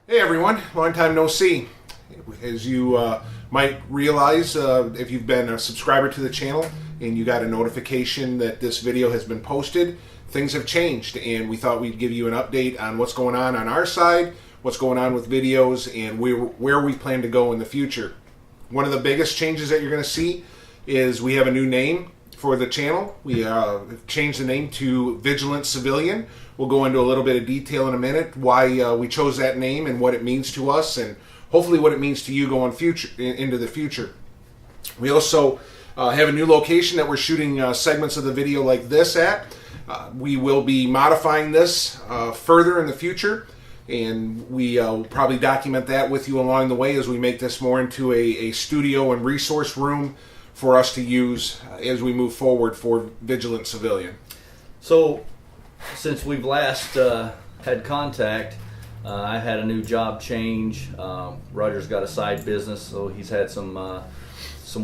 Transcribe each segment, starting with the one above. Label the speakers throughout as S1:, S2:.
S1: Hey everyone, long time no see. As you might realize, if you've been a subscriber to the channel and you got a notification that this video has been posted, things have changed and we thought we'd give you an update on what's going on our side, what's going on with videos, and where we plan to go in the future. One of the biggest changes that you're going to see is we have a new name for the channel. We changed the name to Vigilant Civilian. We'll go into a little bit of detail in a minute why we chose that name and what it means to us, and hopefully what it means to you going into the future. We also have a new location that we're shooting segments of the video like this at. We will be modifying this further in the future, and we'll probably document that with you along the way as we make this more into a studio and resource room for us to use as we move forward for Vigilant Civilian.
S2: So, since we've last had contact, I had a new job change. Roger's got a side business, so he's had some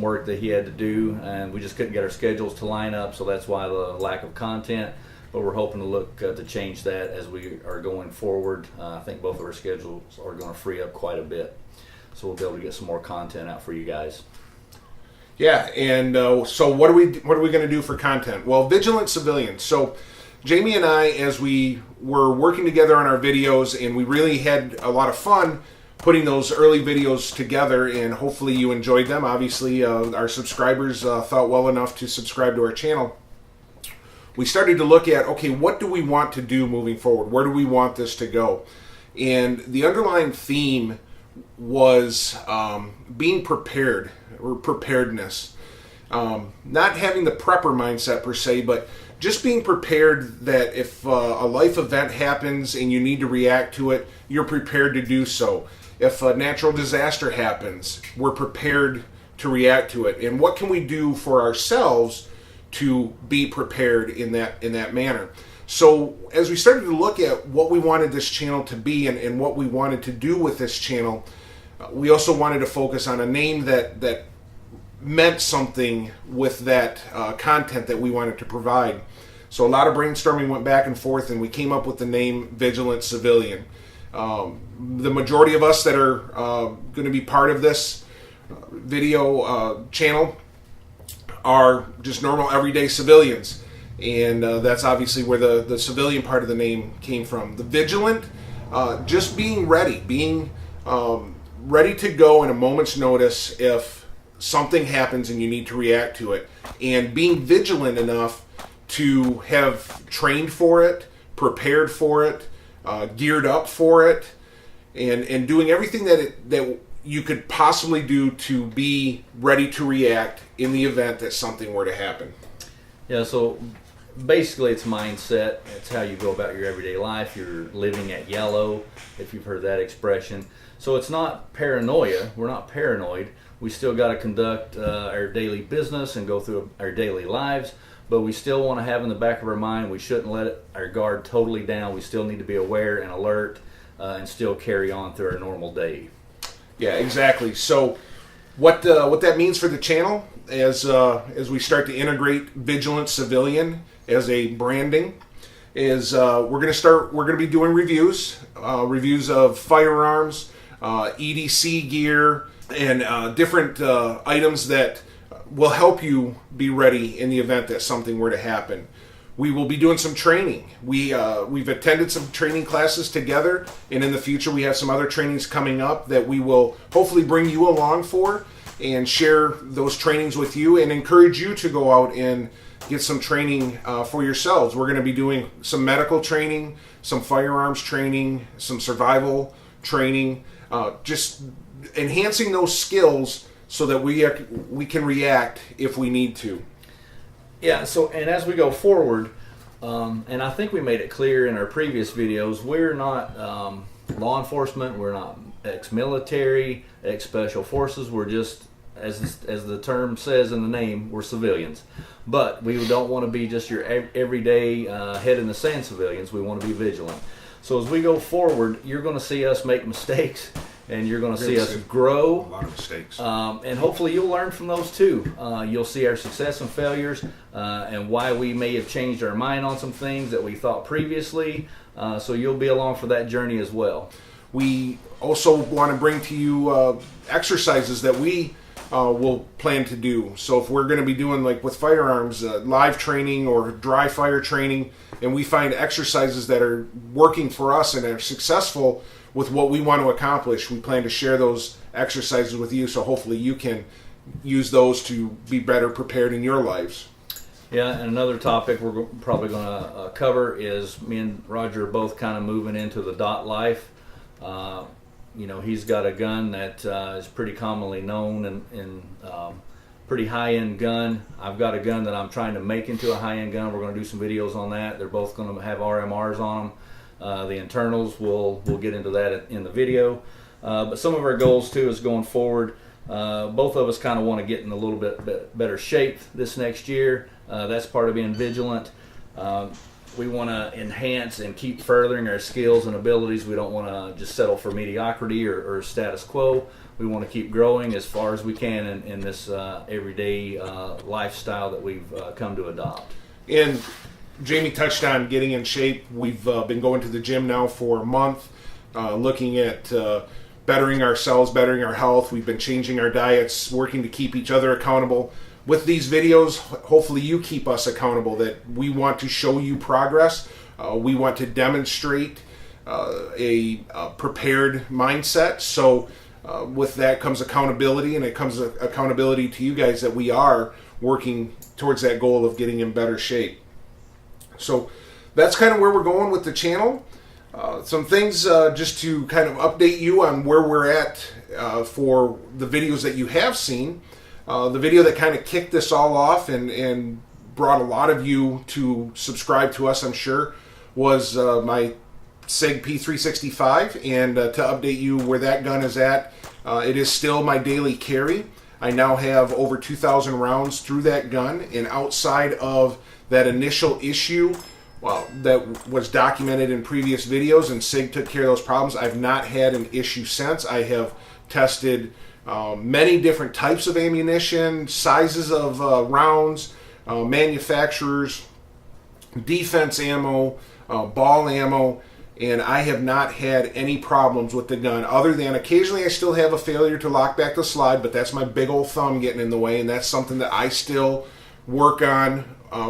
S2: work that he had to do, and we just couldn't get our schedules to line up, so that's why the lack of content. But we're hoping to look to change that as we are going forward. I think both of our schedules are going to free up quite a bit, so we'll be able to get some more content out for you guys.
S1: Yeah, and so what are we going to do for content? Well, Vigilant Civilian. So Jamie and I, as we were working together on our videos, and we really had a lot of fun putting those early videos together, and hopefully you enjoyed them. Obviously, our subscribers thought well enough to subscribe to our channel. We started to look at, okay, what do we want to do moving forward? Where do we want this to go? And the underlying theme was being prepared, or preparedness. Not having the prepper mindset per se, but just being prepared that if a life event happens and you need to react to it, you're prepared to do so. If a natural disaster happens, we're prepared to react to it. And what can we do for ourselves to be prepared in that manner? So as we started to look at what we wanted this channel to be and what we wanted to do with this channel, we also wanted to focus on a name that meant something with that content that we wanted to provide. So a lot of brainstorming went back and forth, and we came up with the name Vigilant Civilian. The majority of us that are going to be part of this video channel are just normal everyday civilians, and that's obviously where the civilian part of the name came from. The Vigilant, just being ready, being ready to go in a moment's notice if something happens and you need to react to it, and being vigilant enough to have trained for it, prepared for it, geared up for it, and doing everything that you could possibly do to be ready to react in the event that something were to happen.
S2: Yeah, so basically it's mindset. It's how you go about your everyday life. You're living at yellow, if you've heard that expression. So it's not paranoia. We're not paranoid. We still got to conduct our daily business and go through our daily lives, but we still want to have in the back of our mind, we shouldn't let our guard totally down. We still need to be aware and alert and still carry on through our normal day.
S1: Yeah, exactly. So what that means for the channel as we start to integrate Vigilant Civilian as a branding is we're going to be doing reviews of firearms, EDC gear, and different items that will help you be ready in the event that something were to happen. We will be doing some training. We've attended some training classes together, and in the future we have some other trainings coming up that we will hopefully bring you along for and share those trainings with you and encourage you to go out and get some training for yourselves. We're going to be doing some medical training, some firearms training, some survival training, just enhancing those skills so that we can react if we need to.
S2: Yeah, so and as we go forward, and I think we made it clear in our previous videos, we're not law enforcement, we're not ex-military, ex-special forces, we're just, as the term says in the name, we're civilians. But we don't want to be just your everyday head in the sand civilians. We want to be vigilant. So as we go forward, you're going to see us make mistakes, and you're going to see us grow.
S1: A lot of mistakes.
S2: And hopefully you'll learn from those too. You'll see our success and failures, and why we may have changed our mind on some things that we thought previously. So you'll be along for that journey as well.
S1: we also want to bring to you exercises that we will plan to do. So if we're going to be doing, like with firearms, live training or dry fire training, and we find exercises that are working for us and are successful with what we want to accomplish, we plan to share those exercises with you, so hopefully you can use those to be better prepared in your lives.
S2: Yeah, and another topic we're probably going to cover is me and Roger are both kind of moving into the dot life. He's got a gun that is pretty commonly known and pretty high-end gun. I've got a gun that I'm trying to make into a high-end gun. We're going to do some videos on that. They're both going to have RMRs on them. The internals, we'll get into that in the video. But some of our goals too is going forward. Both of us kind of want to get in a little bit better shape this next year. That's part of being vigilant. We want to enhance and keep furthering our skills and abilities. We don't want to just settle for mediocrity or status quo. We want to keep growing as far as we can in this everyday lifestyle that we've come to adopt.
S1: And Jamie touched on getting in shape. We've been going to the gym now for a month, looking at bettering ourselves, bettering our health. We've been changing our diets, working to keep each other accountable. With these videos, hopefully you keep us accountable, that we want to show you progress. We want to demonstrate a prepared mindset. So with that comes accountability, and it comes accountability to you guys that we are working towards that goal of getting in better shape. So that's kind of where we're going with the channel. Some things just to kind of update you on where we're at for the videos that you have seen. The video that kind of kicked this all off and brought a lot of you to subscribe to us, I'm sure, was my SIG P365. And to update you where that gun is at, it is still my daily carry. I now have over 2,000 rounds through that gun, and outside of that initial issue, that was documented in previous videos, and SIG took care of those problems, I've not had an issue since. I have tested many different types of ammunition, sizes of rounds, manufacturers, defense ammo, ball ammo, and I have not had any problems with the gun, other than occasionally I still have a failure to lock back the slide, but that's my big old thumb getting in the way, and that's something that I still work on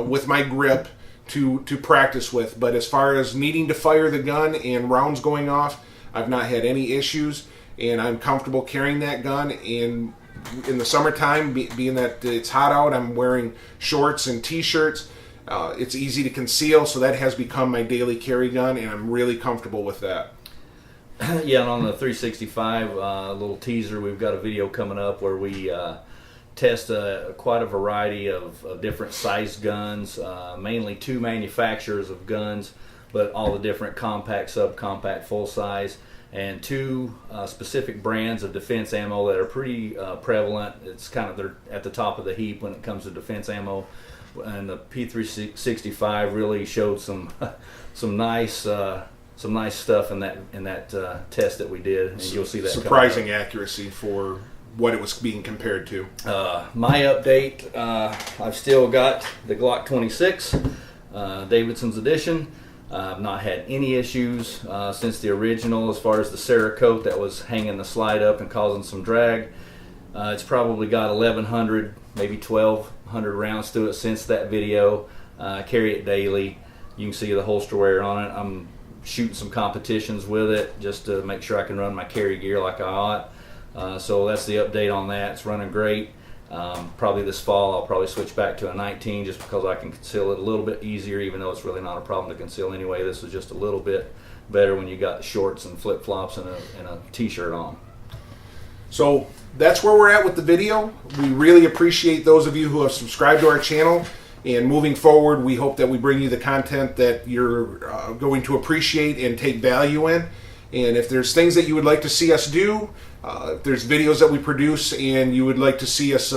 S1: with my grip to practice with. But as far as needing to fire the gun and rounds going off, I've not had any issues, and I'm comfortable carrying that gun. And in the summertime, being that it's hot out, I'm wearing shorts and t-shirts. It's easy to conceal, so that has become my daily carry gun, and I'm really comfortable with that.
S2: Yeah, and on the 365, a little teaser, we've got a video coming up where we test quite a variety of different size guns, mainly two manufacturers of guns, but all the different compact, subcompact, full size, and two specific brands of defense ammo that are pretty prevalent. It's kind of, they're at the top of the heap when it comes to defense ammo, and the P365 really showed some nice stuff in that test that we did, and you'll see that
S1: surprising accuracy for what it was being compared to.
S2: My update, I've still got the Glock 26, Davidson's edition. I've not had any issues since the original as far as the Cerakote that was hanging the slide up and causing some drag. It's probably got 1,100, maybe 1,200 rounds through it since that video. Carry it daily. You can see the holster wear on it. I'm shooting some competitions with it just to make sure I can run my carry gear like I ought. So that's the update on that. It's running great. Probably this fall I'll probably switch back to a 19 just because I can conceal it a little bit easier, even though it's really not a problem to conceal anyway. This is just a little bit better when you got shorts and flip-flops and a t-shirt on.
S1: So that's where we're at with the video. We really appreciate those of you who have subscribed to our channel, and moving forward we hope that we bring you the content that you're going to appreciate and take value in. And if there's things that you would like to see us do, if there's videos that we produce and you would like to see us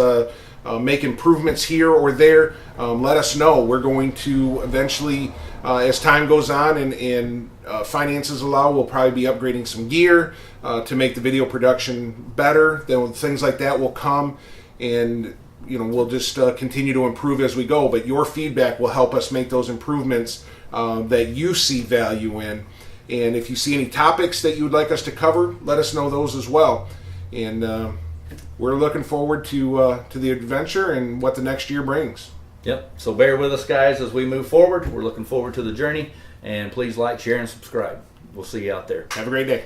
S1: make improvements here or there, let us know. We're going to eventually, as time goes on and finances allow, we'll probably be upgrading some gear to make the video production better. Then things like that will come, and we'll just continue to improve as we go. But your feedback will help us make those improvements that you see value in. And if you see any topics that you would like us to cover, let us know those as well. And we're looking forward to the adventure and what the next year brings.
S2: Yep. So bear with us, guys, as we move forward. We're looking forward to the journey. And please like, share, and subscribe. We'll see you out there.
S1: Have a great day.